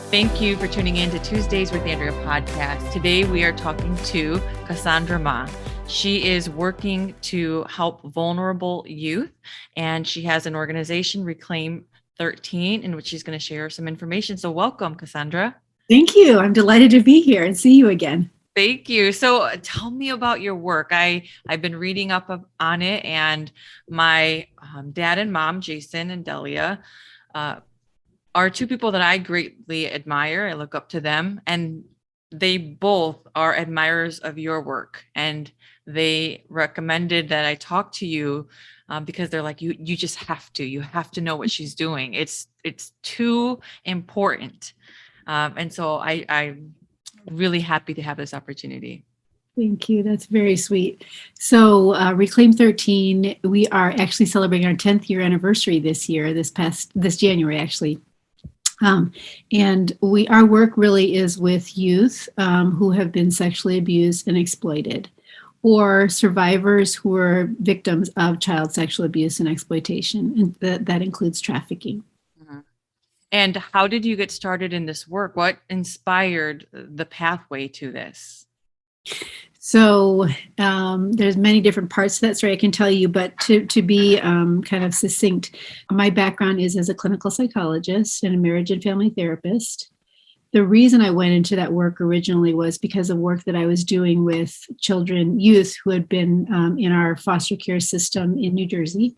Thank you for tuning in to Tuesdays with Andrea podcast. Today we are talking to Cassandra Ma. She is working to help vulnerable youth, and she has an organization, Reclaim 13, in which she's going to share some information. So welcome, Cassandra. Thank you. I'm delighted to be here and see you again. Thank you. So tell me about your work. I've been reading up on it, and my dad and mom, Jason and Delia, are two people that I greatly admire. I look up to them, and they both are admirers of your work. And they recommended that I talk to you because they're like, you just have to know what she's doing. It's too important. And so I'm really happy to have this opportunity. Thank you. That's very sweet. So Reclaim 13, we are actually celebrating our 10th year anniversary this year, this January, actually. And our work really is with youth who have been sexually abused and exploited, or survivors who are victims of child sexual abuse and exploitation. And that includes trafficking. Mm-hmm. And how did you get started in this work? What inspired the pathway to this? So there's many different parts to that story I can tell you, but to be kind of succinct, my background is as a clinical psychologist and a marriage and family therapist. The reason I went into that work originally was because of work that I was doing with youth who had been in our foster care system in New Jersey.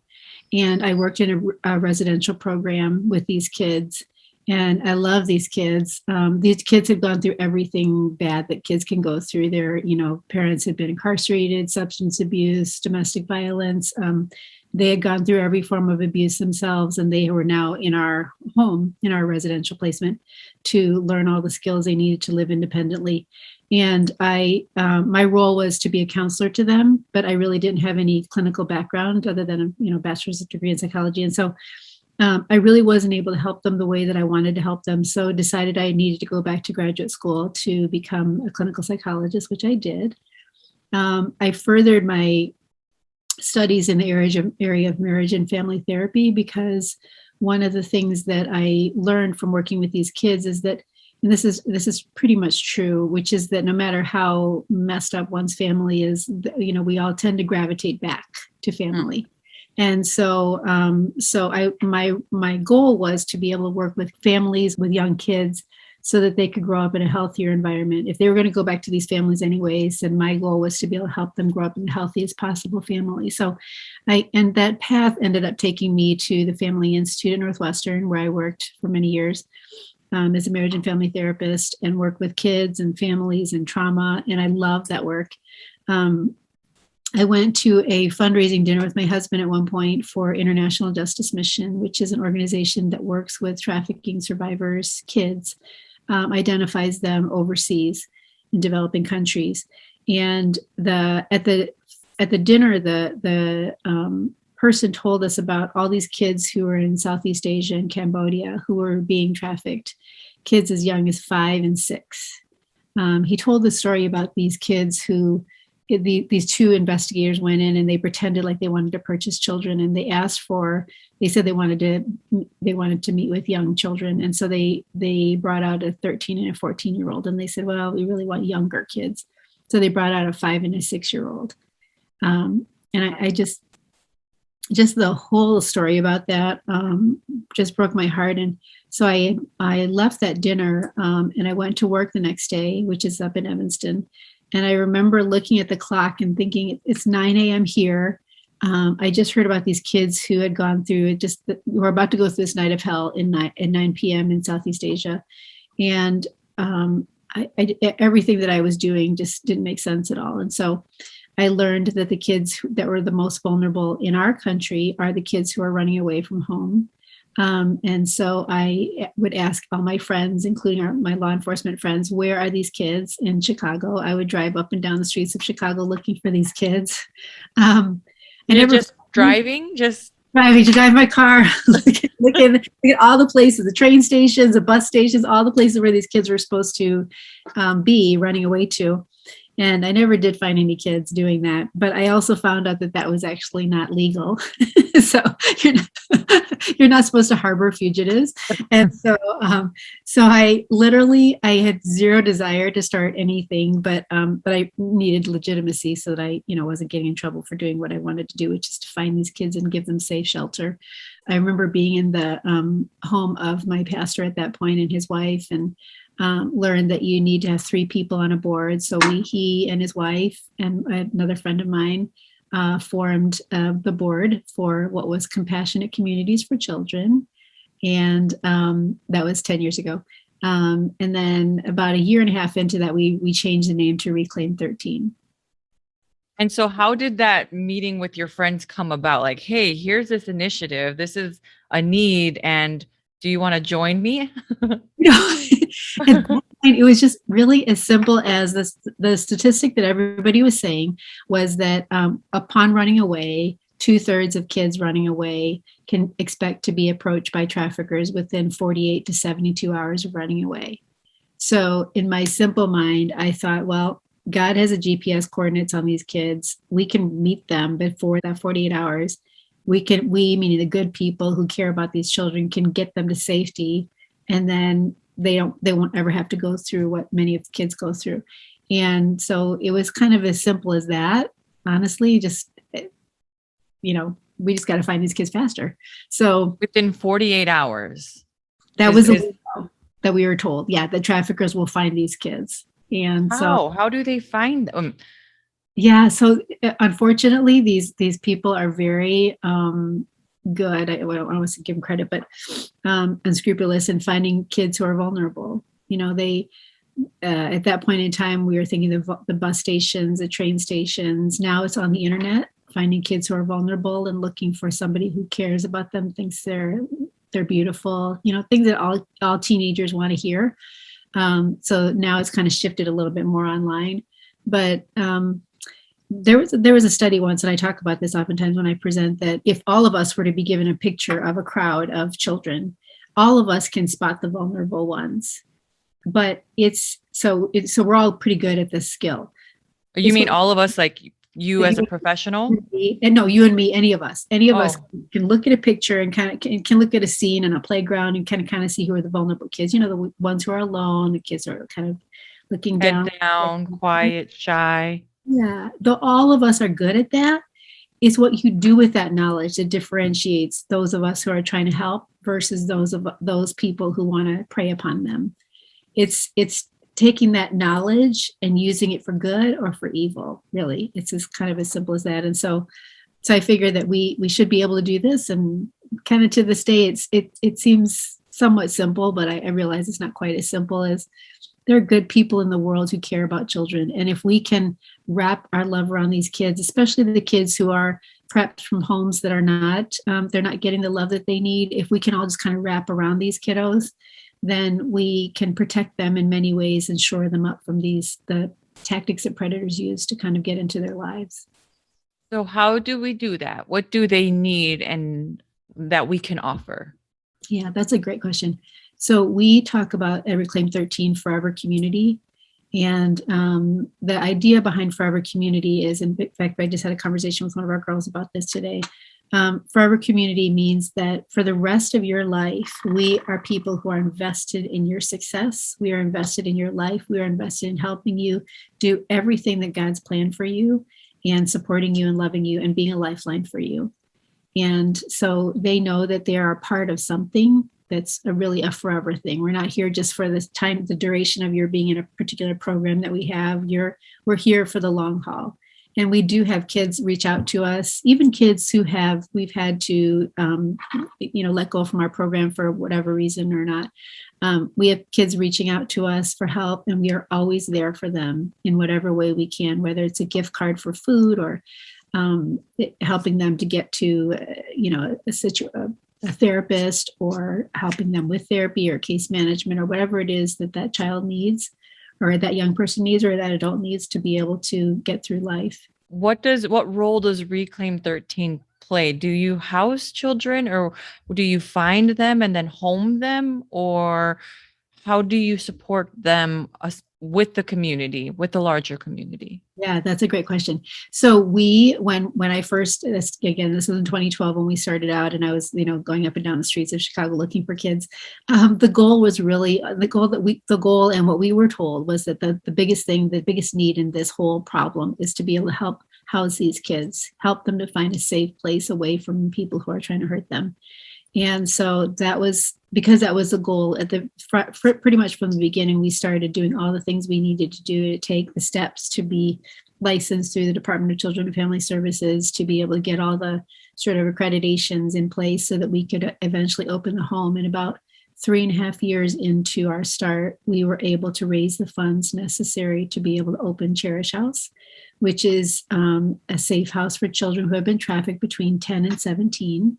And I worked in a residential program with these kids. And I love these kids. These kids have gone through everything bad that kids can go through. Their, parents had been incarcerated, substance abuse, domestic violence. They had gone through every form of abuse themselves, and they were now in our home, in our residential placement, to learn all the skills they needed to live independently. And my role was to be a counselor to them, but I really didn't have any clinical background other than a bachelor's degree in psychology. And so I really wasn't able to help them the way that I wanted to help them. So decided I needed to go back to graduate school to become a clinical psychologist, which I did. I furthered my studies in the area of marriage and family therapy, because one of the things that I learned from working with these kids is that, and this is pretty much true, which is that no matter how messed up one's family is, we all tend to gravitate back to family. And so my goal was to be able to work with families with young kids so that they could grow up in a healthier environment. If they were going to go back to these families anyways, then my goal was to be able to help them grow up in the healthiest possible family. So and that path ended up taking me to the Family Institute at Northwestern, where I worked for many years as a marriage and family therapist, and worked with kids and families and trauma. And I love that work. I went to a fundraising dinner with my husband at one point for International Justice Mission, which is an organization that works with trafficking survivors' kids, identifies them overseas in developing countries. And at the dinner, the person told us about all these kids who were in Southeast Asia and Cambodia who were being trafficked, kids as young as 5 and 6. He told the story about these kids who these two investigators went in and they pretended like they wanted to purchase children, and they said they wanted to meet with young children. And so they brought out a 13 and a 14-year-old, and they said, well, we really want younger kids. So they brought out a 5 and a 6-year-old. And I just the whole story about that just broke my heart. And so I left that dinner and I went to work the next day, which is up in Evanston. And I remember looking at the clock and thinking, it's 9 a.m. here. I just heard about these kids who had gone through were about to go through this night of hell at 9 p.m. in Southeast Asia. And everything that I was doing just didn't make sense at all. And so I learned that the kids that were the most vulnerable in our country are the kids who are running away from home. And so I would ask all my friends, including my law enforcement friends, where are these kids in Chicago? I would drive up and down the streets of Chicago looking for these kids. Driving to drive my car, look at all the places, the train stations, the bus stations, all the places where these kids were supposed to be running away to. And I never did find any kids doing that, but I also found out that that was actually not legal. So you're you're not supposed to harbor fugitives. And so I had zero desire to start anything, but I needed legitimacy so that I, wasn't getting in trouble for doing what I wanted to do, which is to find these kids and give them safe shelter. I remember being in the home of my pastor at that point and his wife, and learned that you need to have 3 people on a board. So he and his wife and another friend of mine formed the board for what was Compassionate Communities for Children. And that was 10 years ago. And then about a year and a half into that, we changed the name to Reclaim 13. And so how did that meeting with your friends come about? Like, hey, here's this initiative. This is a need. And do you want to join me? It was just really as simple as the statistic that everybody was saying was that upon running away, 2/3 of kids running away can expect to be approached by traffickers within 48 to 72 hours of running away. So in my simple mind, I thought, well, God has a GPS coordinates on these kids. We can meet them before that 48 hours. We, meaning the good people who care about these children, can get them to safety, and then they won't ever have to go through what many of the kids go through. And so it was kind of as simple as that. Honestly, just, we just got to find these kids faster. So within 48 hours. That was that we were told. Yeah, the traffickers will find these kids. And how do they find them? Yeah, so unfortunately, these people are very good. I don't want to give them credit, but unscrupulous in finding kids who are vulnerable. They at that point in time, we were thinking of the bus stations, the train stations. Now it's on the internet, finding kids who are vulnerable and looking for somebody who cares about them, thinks they're beautiful. Things that all teenagers want to hear. So now it's kind of shifted a little bit more online, but there was a study once, and I talk about this oftentimes when I present, that if all of us were to be given a picture of a crowd of children, all of us can spot the vulnerable ones. But so we're all pretty good at this skill. You mean all of us, like you as a professional? And no, you and me, any of us can look at a picture and can look at a scene in a playground and kind of see who are the vulnerable kids. The ones who are alone, the kids are kind of looking head down, quiet, shy. Yeah, though all of us are good at that. It's what you do with that knowledge that differentiates those of us who are trying to help versus those people who want to prey upon them. It's taking that knowledge and using it for good or for evil. Really, it's just kind of as simple as that. And so I figure that we should be able to do this. And kind of to this day, it seems somewhat simple, but I realize it's not quite as simple as. There are good people in the world who care about children. And if we can wrap our love around these kids, especially the kids who are prepped from homes that are not, they're not getting the love that they need. If we can all just kind of wrap around these kiddos, then we can protect them in many ways and shore them up from the tactics that predators use to kind of get into their lives. So how do we do that? What do they need and that we can offer? Yeah, that's a great question. So we talk about a Reclaim 13 Forever Community. And the idea behind Forever Community is, in fact, I just had a conversation with one of our girls about this today. Forever Community means that for the rest of your life, we are people who are invested in your success. We are invested in your life. We are invested in helping you do everything that God's planned for you, and supporting you and loving you and being a lifeline for you. And so they know that they are a part of something that's really a forever thing. We're not here just for this time, the duration of your being in a particular program that we have. We're here for the long haul. And we do have kids reach out to us, even kids who we've had to, let go from our program for whatever reason or not. We have kids reaching out to us for help, and we are always there for them in whatever way we can, whether it's a gift card for food or helping them to get to, a therapist, or helping them with therapy or case management or whatever it is that child needs, or that young person needs, or that adult needs to be able to get through life. What role does Reclaim 13 play? Do you house children, or do you find them and then home them, or how do you support them with the community, with the larger community? Yeah, that's a great question. So when I first, again, this was in 2012 when we started out, and I was, going up and down the streets of Chicago looking for kids. The goal was really the goal, and what we were told was that the biggest thing, the biggest need in this whole problem is to be able to help house these kids, help them to find a safe place away from people who are trying to hurt them. And so that was because that was the goal at the front, pretty much from the beginning. We started doing all the things we needed to do to take the steps to be licensed through the Department of Children and Family Services, to be able to get all the sort of accreditations in place so that we could eventually open the home. And about 3.5 years into our start, we were able to raise the funds necessary to be able to open Cherish House, which is a safe house for children who have been trafficked between 10 and 17.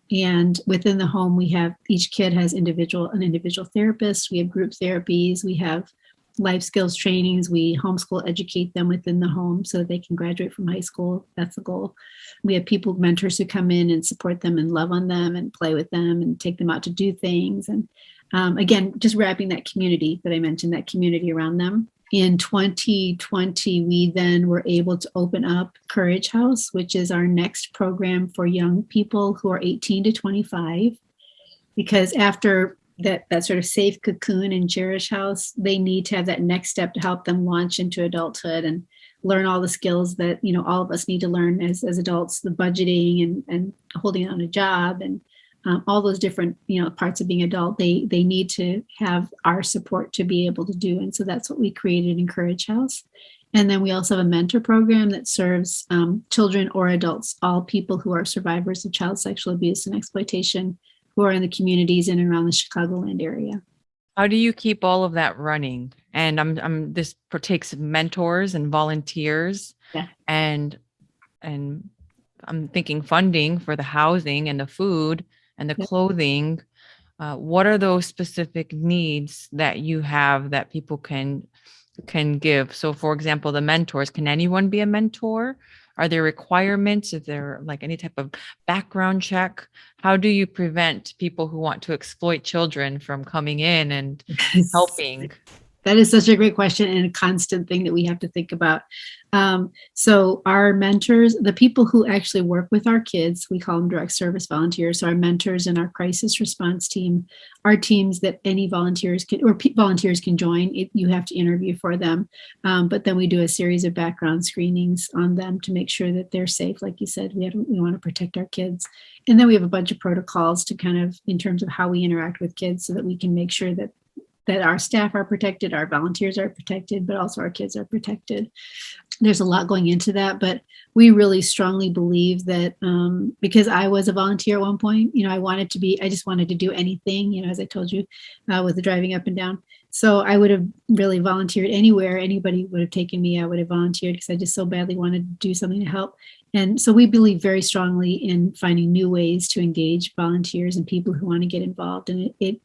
And within the home, we have, each kid has an individual therapist. We have group therapies. We have life skills trainings. We homeschool educate them within the home so that they can graduate from high school. That's the goal. We have mentors who come in and support them and love on them and play with them and take them out to do things. And again, just wrapping that community that I mentioned, that community around them. In 2020, we then were able to open up Courage House, which is our next program for young people who are 18 to 25. Because after that sort of safe cocoon in Cherish House, they need to have that next step to help them launch into adulthood and learn all the skills that, all of us need to learn as adults, the budgeting and holding on a job and all those different, parts of being adult, they need to have our support to be able to do. And so that's what we created in Courage House. And then we also have a mentor program that serves children or adults, all people who are survivors of child sexual abuse and exploitation, who are in the communities in and around the Chicagoland area. How do you keep all of that running? And this takes mentors and volunteers, yeah. and I'm thinking funding for the housing and the food and the clothing. What are those specific needs that you have that people can give? So for example, the mentors, can anyone be a mentor? Are there requirements? Is there like any type of background check? How do you prevent people who want to exploit children from coming in and helping? That is such a great question and a constant thing that we have to think about. So our mentors, the people who actually work with our kids, we call them direct service volunteers. So our mentors and our crisis response team are teams that any volunteers can join. You have to interview for them. But then we do a series of background screenings on them to make sure that they're safe. Like you said, we want to protect our kids. And then we have a bunch of protocols to kind of, in terms of how we interact with kids so that we can make sure that our staff are protected, our volunteers are protected, but also our kids are protected. There's a lot going into that, but we really strongly believe that because I was a volunteer at one point, I just wanted to do anything, as I told you, with the driving up and down. So I would have really volunteered anywhere. Anybody would have taken me, I would have volunteered because I just so badly wanted to do something to help. And so we believe very strongly in finding new ways to engage volunteers and people who want to get involved. And it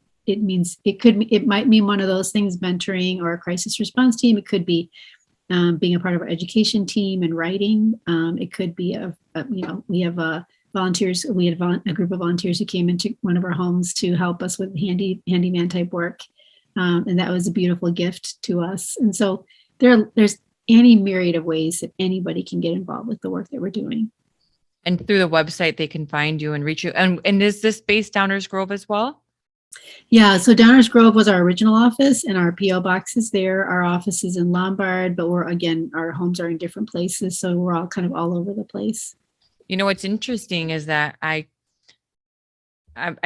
might mean one of those things, mentoring or a crisis response team. It could be being a part of our education team and writing. It could be we have volunteers. We had a group of volunteers who came into one of our homes to help us with handyman type work, and that was a beautiful gift to us. And so there's any myriad of ways that anybody can get involved with the work that we're doing. And through the website, they can find you and reach you. And is this based Downers Grove as well? Yeah, so Downers Grove was our original office, and our PO box is there. Our office is in Lombard, but our homes are in different places, so we're all kind of all over the place. What's interesting is that I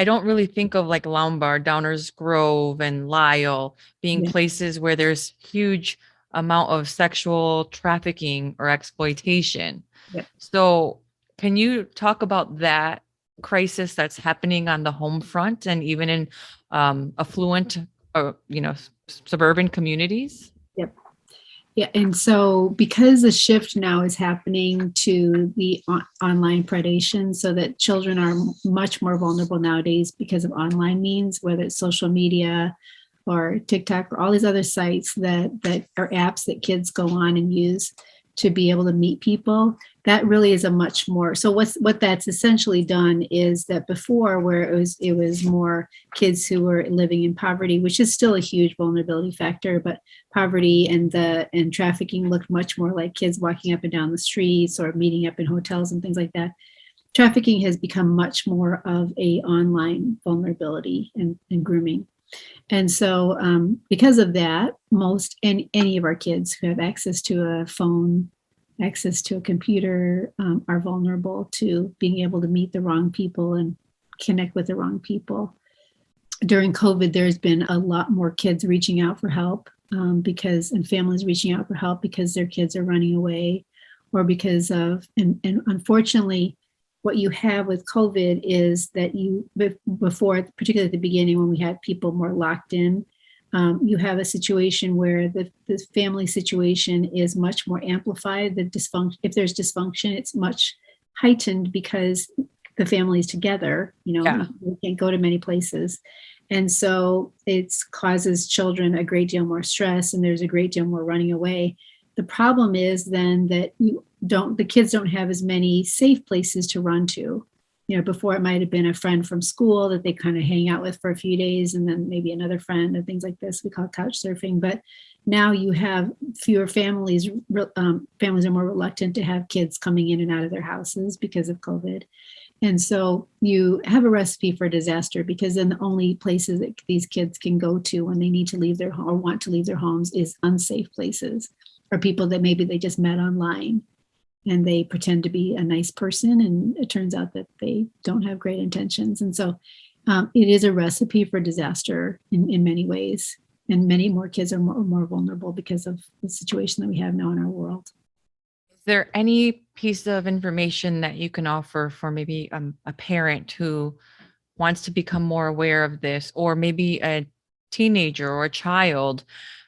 don't really think of like Lombard, Downers Grove, and Lisle being places where there's huge amount of sexual trafficking or exploitation. Yeah. So can you talk about that crisis that's happening on the home front and even in affluent suburban communities? Yep. Yeah. And so because the shift now is happening to the online predation, so that children are much more vulnerable nowadays because of online means, whether it's social media or TikTok or all these other sites that are apps that kids go on and use. to be able to meet people. That really is a much more, so what that's essentially done is that before, where it was more kids who were living in poverty, which is still a huge vulnerability factor, but poverty and trafficking looked much more like kids walking up and down the streets or meeting up in hotels and things like that. Trafficking has become much more of a online vulnerability and grooming. And so because of that, any of our kids who have access to a phone, access to a computer, are vulnerable to being able to meet the wrong people and connect with the wrong people. During COVID, there's been a lot more kids reaching out for help and families reaching out for help because their kids are running away, or because of, and unfortunately, what you have with COVID is that before, particularly at the beginning when we had people more locked in, you have a situation where the family situation is much more amplified. The dysfunction, if there's dysfunction, it's much heightened because the family is together, you can't go to many places. And so it causes children a great deal more stress, and there's a great deal more running away. The problem is then that the kids don't have as many safe places to run to. Before it might have been a friend from school that they kind of hang out with for a few days, and then maybe another friend and things like this. We call couch surfing. But now you have fewer families. Families are more reluctant to have kids coming in and out of their houses because of COVID. And so you have a recipe for disaster, because then the only places that these kids can go to when they need to leave their home or want to leave their homes is unsafe places, or people that maybe they just met online and they pretend to be a nice person, and it turns out that they don't have great intentions. And so it is a recipe for disaster in many ways. And many more kids are more vulnerable because of the situation that we have now in our world. Is there any piece of information that you can offer for maybe a parent who wants to become more aware of this, or maybe a teenager or a child,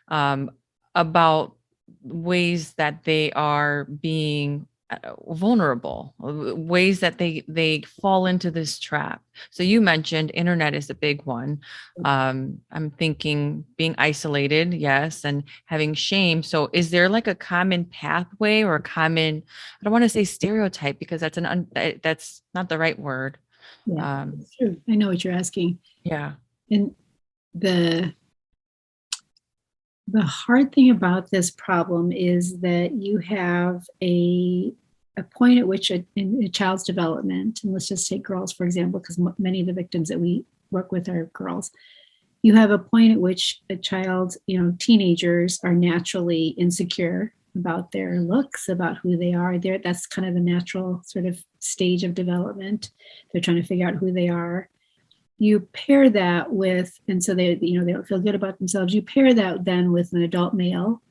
about ways that they are being vulnerable, ways that they fall into this trap? So you mentioned internet is a big one. I'm thinking being isolated, yes, and having shame. So is there like a common pathway or a common, I don't want to say stereotype, because that's that's not the right word. Yeah, that's true. I know what you're asking. Yeah. And the hard thing about this problem is that you have a point at which in a child's development, and let's just take girls, for example, because many of the victims that we work with are girls. You have a point at which a child, teenagers are naturally insecure about their looks, about who they are. That's kind of a natural sort of stage of development. They're trying to figure out who they are. You pair that with, and so they don't feel good about themselves. You pair that then with an adult male.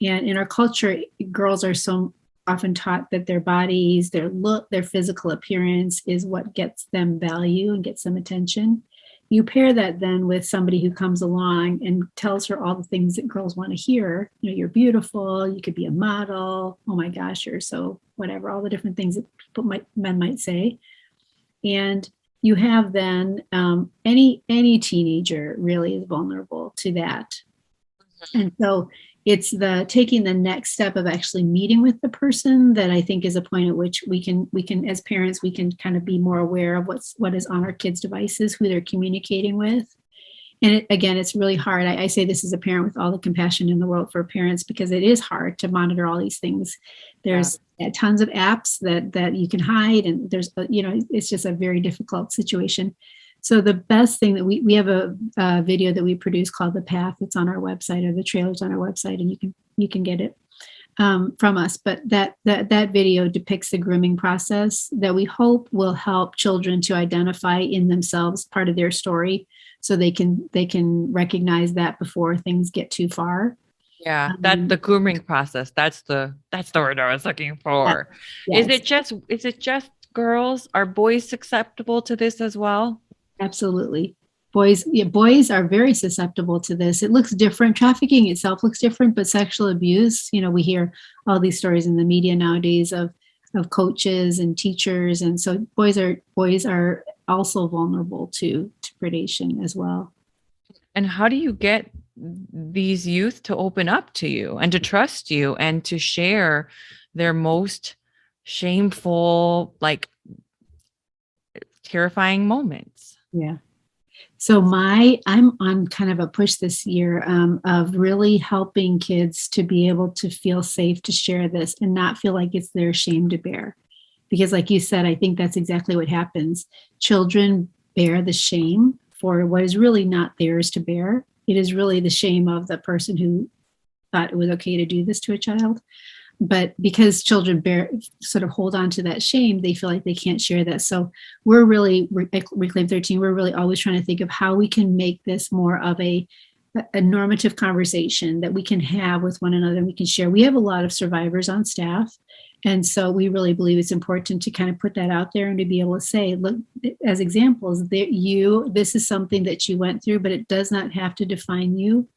And in our culture, girls are so often taught that their bodies, their look, their physical appearance is what gets them value and gets them attention. You pair that then with somebody who comes along and tells her all the things that girls want to hear. You're beautiful, you could be a model, oh my gosh, you're so whatever, all the different things that men might say. And you have then any teenager really is vulnerable to that. And so it's taking the next step of actually meeting with the person that I think is a point at which we can, as parents, we can kind of be more aware of what is on our kids' devices, who they're communicating with. And again, it's really hard. I say this as a parent with all the compassion in the world for parents, because it is hard to monitor all these things. There's tons of apps that you can hide, and there's, it's just a very difficult situation. So the best thing that we have a video that we produce called The Path. It's on our website, or the trailer's on our website, and you can get it from us. But that video depicts the grooming process that we hope will help children to identify in themselves part of their story, so they can recognize that before things get too far. Yeah, the grooming process. That's the word I was looking for. Yes. Is it just girls? Are boys susceptible to this as well? Absolutely. Boys are very susceptible to this. It looks different. Trafficking itself looks different, but sexual abuse, we hear all these stories in the media nowadays of coaches and teachers. And so boys are also vulnerable to predation as well. And how do you get these youth to open up to you and to trust you and to share their most shameful, like terrifying moments. Yeah. So I'm on kind of a push this year of really helping kids to be able to feel safe to share this and not feel like it's their shame to bear. Because like you said, I think that's exactly what happens. Children bear the shame for what is really not theirs to bear. It is really the shame of the person who thought it was okay to do this to a child. But because children sort of hold on to that shame, they feel like they can't share that. So we're really, Reclaim 13, we're really always trying to think of how we can make this more of a normative conversation that we can have with one another and we can share. We have a lot of survivors on staff. And so we really believe it's important to kind of put that out there and to be able to say, look, as examples, this is something that you went through, but it does not have to define you.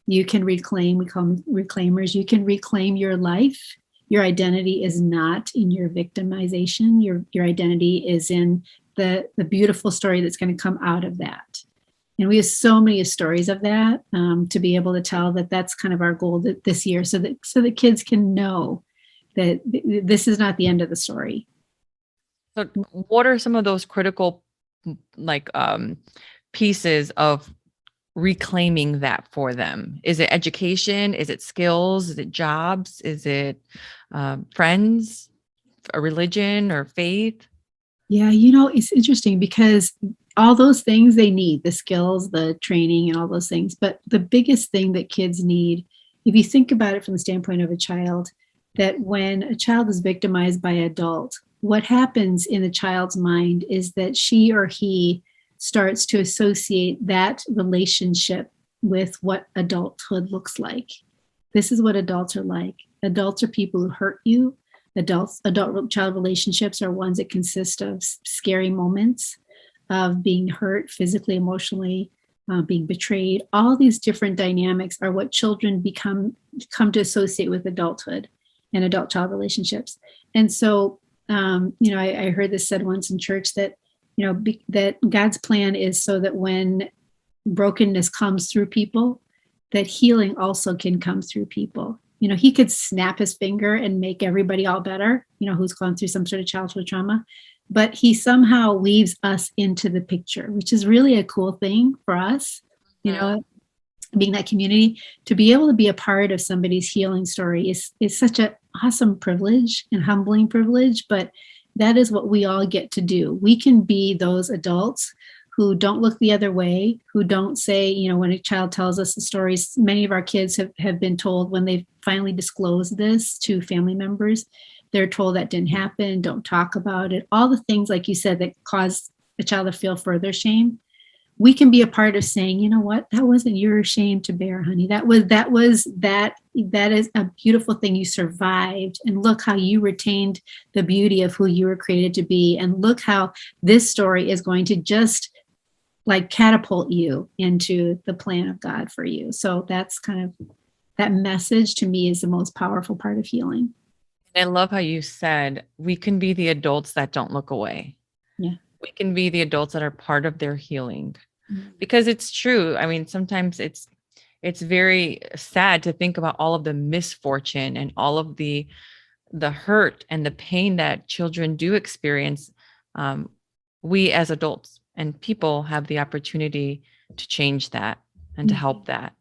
You can reclaim, we call them reclaimers. You can reclaim your life. Your identity is not in your victimization. Your identity is in the beautiful story that's going to come out of that. And we have so many stories of that to be able to tell that that's kind of our goal this year, so that kids can know that this is not the end of the story. So what are some of those critical pieces of reclaiming that for them? Is it education? Is it skills? Is it jobs? Is it friends, a religion, or faith? Yeah, it's interesting because all those things they need, the skills, the training, and all those things. But the biggest thing that kids need, if you think about it from the standpoint of a child, that when a child is victimized by an adult, what happens in the child's mind is that she or he starts to associate that relationship with what adulthood looks like. This is what adults are like. Adults are people who hurt you. Adult-child relationships are ones that consist of scary moments of being hurt physically, emotionally, being betrayed. All these different dynamics are what children come to associate with adulthood and adult-child relationships. And so, I heard this said once in church that that God's plan is so that when brokenness comes through people, that healing also can come through people. He could snap his finger and make everybody all better, who's gone through some sort of childhood trauma, but he somehow weaves us into the picture, which is really a cool thing for us, being that community. To be able to be a part of somebody's healing story is such an awesome privilege and humbling privilege, but that is what we all get to do. We can be those adults who don't look the other way, who don't say, when a child tells us the stories, many of our kids have been told when they've finally disclosed this to family members, they're told that didn't happen, don't talk about it, all the things, like you said, that cause a child to feel further shame. We can be a part of saying, you know what, that wasn't your shame to bear, honey. That is a beautiful thing. You survived, and look how you retained the beauty of who you were created to be. And look how this story is going to just like catapult you into the plan of God for you. So that's kind of, that message to me is the most powerful part of healing. I love how you said we can be the adults that don't look away. Yeah. We can be the adults that are part of their healing. Because it's true. I mean, sometimes it's very sad to think about all of the misfortune and all of the hurt and the pain that children do experience. We as adults and people have the opportunity to change that and to help that.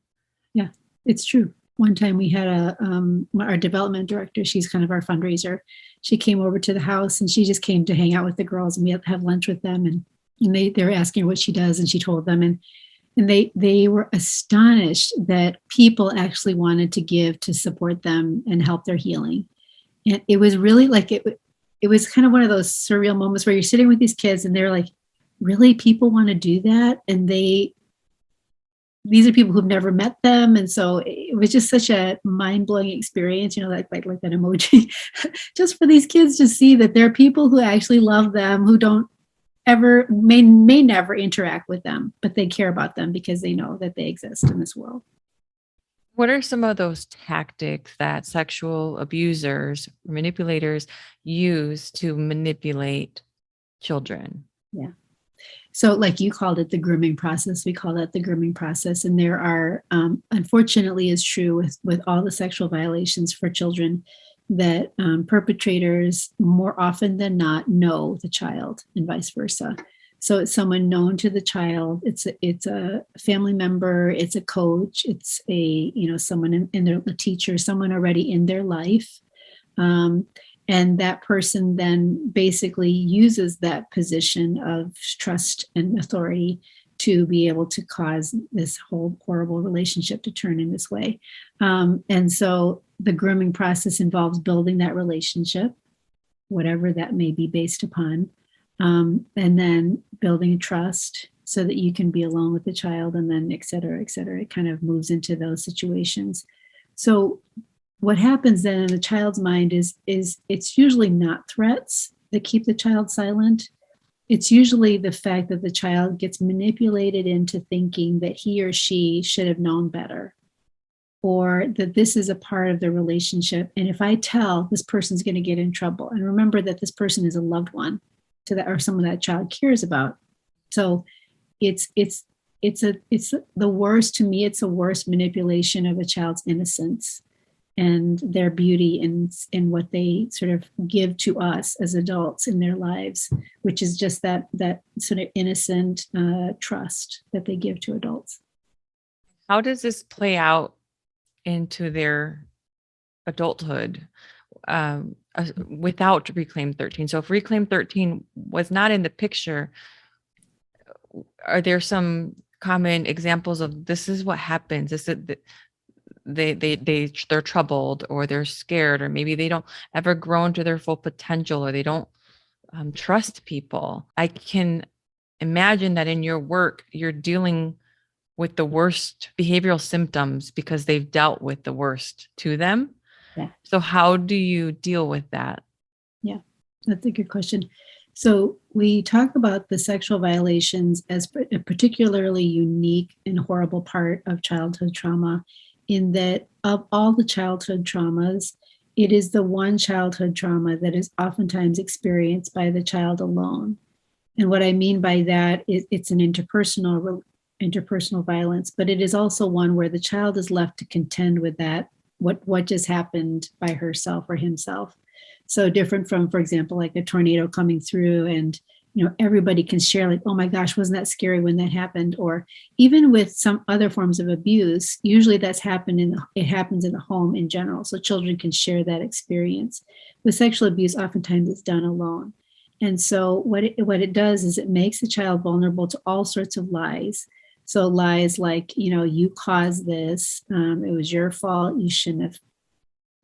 Yeah, it's true. One time we had our development director, she's kind of our fundraiser. She came over to the house and she just came to hang out with the girls, and we had to have lunch with them. And they were asking her what she does, and she told them, and they were astonished that people actually wanted to give to support them and help their healing. And it was really like it was kind of one of those surreal moments where you're sitting with these kids and they're like, really, people want to do that? And these are people who've never met them. And so it was just such a mind-blowing experience, like that emoji, just for these kids to see that there are people who actually love them, who don't ever, may never interact with them, but they care about them because they know that they exist in this world. What are some of those tactics that sexual abusers, manipulators use to manipulate children? Yeah. So like you called it the grooming process, we call that the grooming process. And there are, unfortunately is true with all the sexual violations for children, that perpetrators more often than not know the child and vice versa. So it's someone known to the child. It's a family member. It's a coach. It's someone in their a teacher, someone already in their life. And that person then basically uses that position of trust and authority to be able to cause this whole horrible relationship to turn in this way. And so the grooming process involves building that relationship, whatever that may be based upon, and then building trust so that you can be alone with the child, and then et cetera, et cetera. It kind of moves into those situations. So what happens then in the child's mind is it's usually not threats that keep the child silent. It's usually the fact that the child gets manipulated into thinking that he or she should have known better, or that this is a part of the relationship. And if I tell, this person's going to get in trouble. And remember that this person is a loved one to that, or someone that child cares about. So it's the worst, to me, it's a worst manipulation of a child's innocence and their beauty in what they sort of give to us as adults in their lives, which is just that sort of innocent trust that they give to adults. How does this play out into their adulthood without Reclaim 13? So if Reclaim 13 was not in the picture, are there some common examples of this is what happens? Is it they're troubled, or they're scared, or maybe they don't ever grow into their full potential, or they don't trust people? I can imagine that in your work, you're dealing with the worst behavioral symptoms because they've dealt with the worst to them. Yeah. So how do you deal with that? Yeah, that's a good question. So we talk about the sexual violations as a particularly unique and horrible part of childhood trauma, in that of all the childhood traumas, it is the one childhood trauma that is oftentimes experienced by the child alone. And what I mean by that is it's an interpersonal violence, but it is also one where the child is left to contend with that, what just happened by herself or himself. So different from, for example, like a tornado coming through and everybody can share, like, oh my gosh, wasn't that scary when that happened? Or even with some other forms of abuse, usually it happens in the home in general. So children can share that experience. With sexual abuse, oftentimes it's done alone. And so what it does is it makes the child vulnerable to all sorts of lies. So lies like, you caused this, it was your fault, you shouldn't have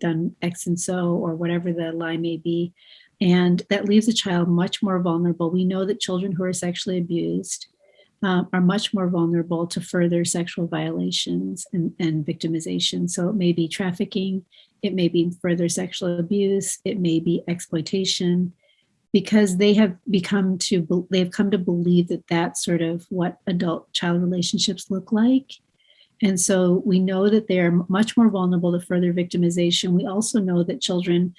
done X and so, or whatever the lie may be. And that leaves a child much more vulnerable. We know that children who are sexually abused are much more vulnerable to further sexual violations and victimization. So it may be trafficking, it may be further sexual abuse, it may be exploitation, because they've come to believe that that's sort of what adult-child relationships look like. And so we know that they are much more vulnerable to further victimization. We also know that children,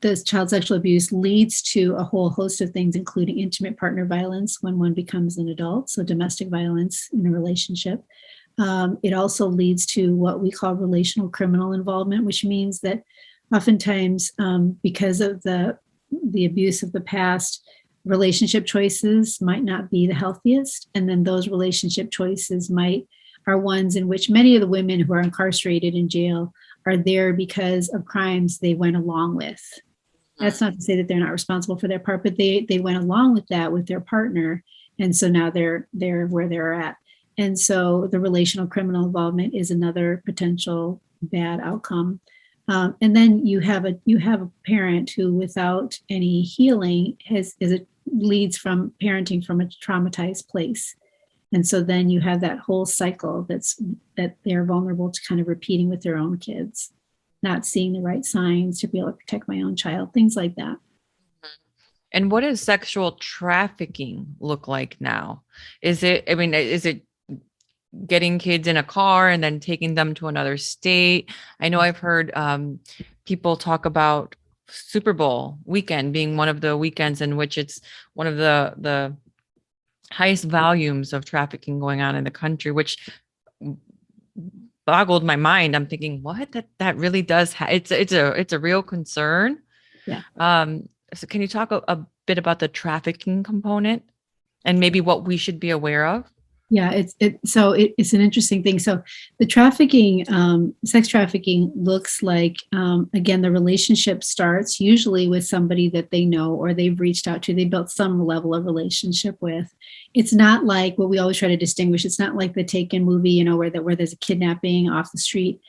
the child sexual abuse leads to a whole host of things, including intimate partner violence when one becomes an adult, so domestic violence in a relationship. It also leads to what we call relational criminal involvement, which means that oftentimes, because of the abuse of the past, relationship choices might not be the healthiest. And then those relationship choices are ones in which many of the women who are incarcerated in jail are there because of crimes they went along with. That's not to say that they're not responsible for their part, but they went along with that with their partner. And so now they're where they're at. And so the relational criminal involvement is another potential bad outcome. And then you have a parent who, without any healing, leads from parenting from a traumatized place. And so then you have that whole cycle that they're vulnerable to kind of repeating with their own kids, not seeing the right signs to be able to protect my own child, things like that. And what does sexual trafficking look like now? Is it getting kids in a car and then taking them to another state? I know I've heard people talk about Super Bowl weekend being one of the weekends in which it's one of the highest volumes of trafficking going on in the country, which boggled my mind. I'm thinking, what? That really does it's a real concern. Yeah. So can you talk a bit about the trafficking component and maybe what we should be aware of? Yeah, it's an interesting thing. So the trafficking, sex trafficking looks like, again, the relationship starts usually with somebody that they know or they've reached out to, they built some level of relationship with. It's not like what we always try to distinguish. It's not like the Taken movie, where there's a kidnapping off the street.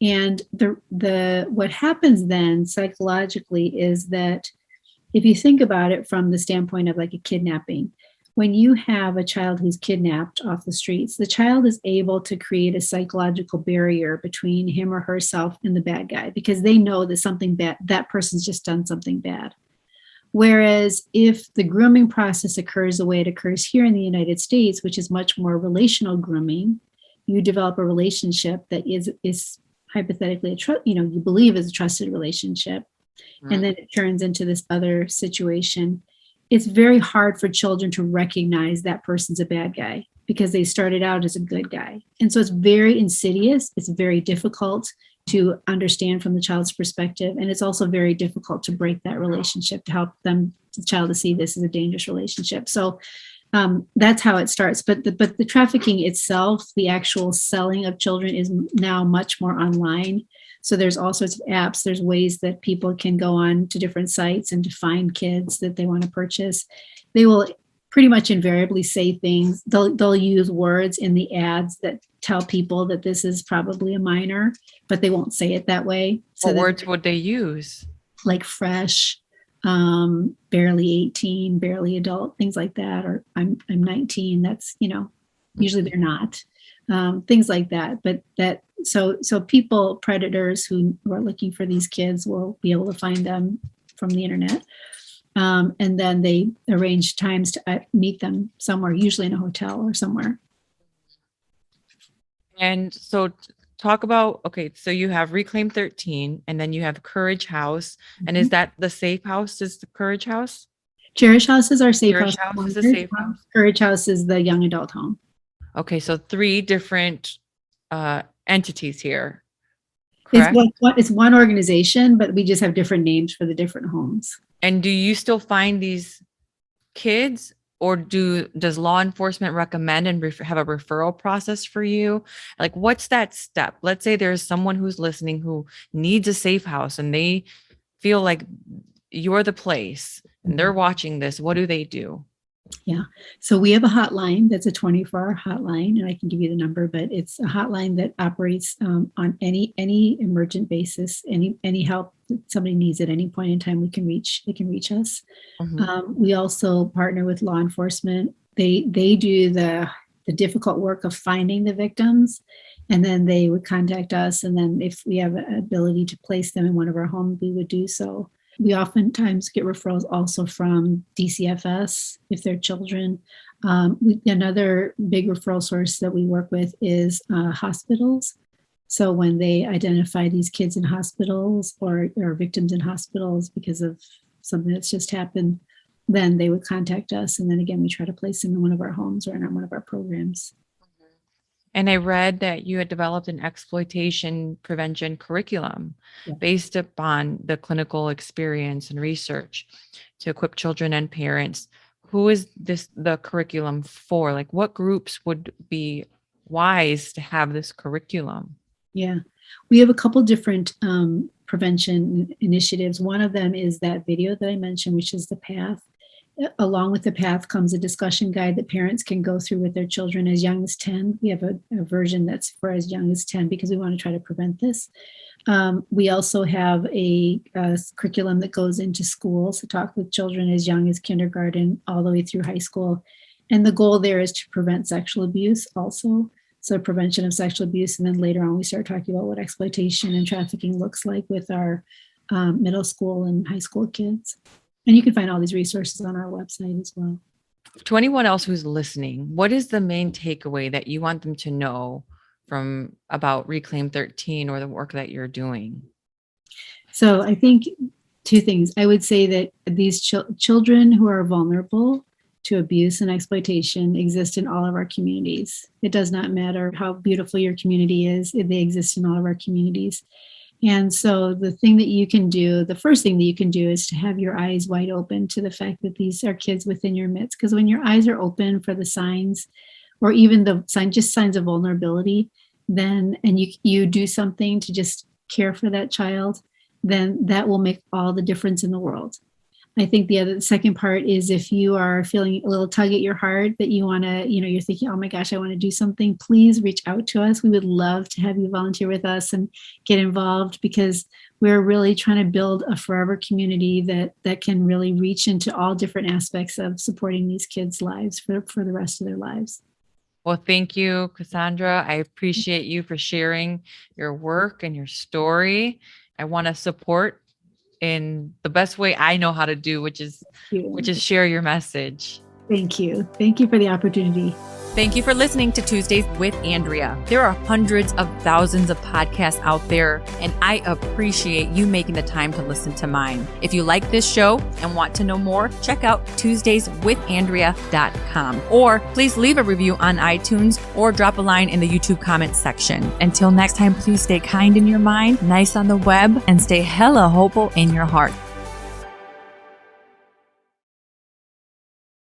And the what happens then psychologically is that if you think about it from the standpoint of like a kidnapping, when you have a child who's kidnapped off the streets, the child is able to create a psychological barrier between him or herself and the bad guy because they know that something bad, that person's just done something bad. Whereas if the grooming process occurs the way it occurs here in the United States, which is much more relational grooming, you develop a relationship that is hypothetically you believe is a trusted relationship, and then it turns into this other situation. It's very hard for children to recognize that person's a bad guy because they started out as a good guy. And so it's very insidious. It's very difficult to understand from the child's perspective. And it's also very difficult to break that relationship, to help the child to see this as a dangerous relationship. So that's how it starts. But the trafficking itself, the actual selling of children, is now much more online. So there's all sorts of apps. There's ways that people can go on to different sites and to find kids that they want to purchase. They will pretty much invariably say things. They'll use words in the ads that tell people that this is probably a minor, but they won't say it that way. So what words would they use? Like fresh, barely 18, barely adult, things like that. Or I'm 19. That's, usually they're not. Things like that. But so people, predators who are looking for these kids will be able to find them from the internet. And then they arrange times to meet them somewhere, usually in a hotel or somewhere. And so talk about, okay, so you have Reclaim 13 and then you have Courage House. And is that the safe house is the Courage House? Cherish House is our safe Courage house. House is a safe house. Courage House is the young adult home. Okay, so 3 different entities here. Correct? It's one organization, but we just have different names for the different homes. And do you still find these kids, or does law enforcement recommend and have a referral process for you? Like, what's that step? Let's say there's someone who's listening who needs a safe house and they feel like you're the place and they're watching this. What do they do? Yeah. So we have a hotline that's a 24-hour hotline, and I can give you the number, but it's a hotline that operates on any emergent basis, any help that somebody needs at any point in time, they can reach us. We also partner with law enforcement. They do the difficult work of finding the victims, and then they would contact us. And then if we have an ability to place them in one of our homes, we would do so. We oftentimes get referrals also from DCFS if they're children. Another big referral source that we work with is hospitals. So when they identify these kids in hospitals or victims in hospitals because of something that's just happened, then they would contact us. And then again, we try to place them in one of our homes or in one of our programs. And I read that you had developed an exploitation prevention curriculum based upon the clinical experience and research to equip children and parents. Who is the curriculum for? Like, what groups would be wise to have this curriculum? Yeah, we have a couple different prevention initiatives. One of them is that video that I mentioned, which is the PATH. Along with the PATH comes a discussion guide that parents can go through with their children as young as 10. We have a version that's for as young as 10 because we want to try to prevent this. We also have a curriculum that goes into schools to talk with children as young as kindergarten all the way through high school. And the goal there is to prevent sexual abuse also. So prevention of sexual abuse. And then later on, we start talking about what exploitation and trafficking looks like with our middle school and high school kids. And you can find all these resources on our website as well. To anyone else who's listening, what is the main takeaway that you want them to know about Reclaim 13 or the work that you're doing? So I think 2 things. I would say that these children who are vulnerable to abuse and exploitation exist in all of our communities. It does not matter how beautiful your community is, they exist in all of our communities. And so the thing that you can do, the first thing that you can do is to have your eyes wide open to the fact that these are kids within your midst. Because when your eyes are open for the signs, or even the just signs of vulnerability, then, and you do something to just care for that child, then that will make all the difference in the world. I think the second part is if you are feeling a little tug at your heart that you want to, you're thinking, oh my gosh, I want to do something, please reach out to us. We would love to have you volunteer with us and get involved, because we're really trying to build a forever community that can really reach into all different aspects of supporting these kids' lives for the rest of their lives. Well, thank you, Cassandra. I appreciate you for sharing your work and your story. I want to support in the best way I know how to do, which is share your message. Thank you. Thank you for the opportunity. Thank you for listening to Tuesdays with Andrea. There are hundreds of thousands of podcasts out there, and I appreciate you making the time to listen to mine. If you like this show and want to know more, check out TuesdaysWithAndrea.com, or please leave a review on iTunes or drop a line in the YouTube comments section. Until next time, please stay kind in your mind, nice on the web, and stay hella hopeful in your heart.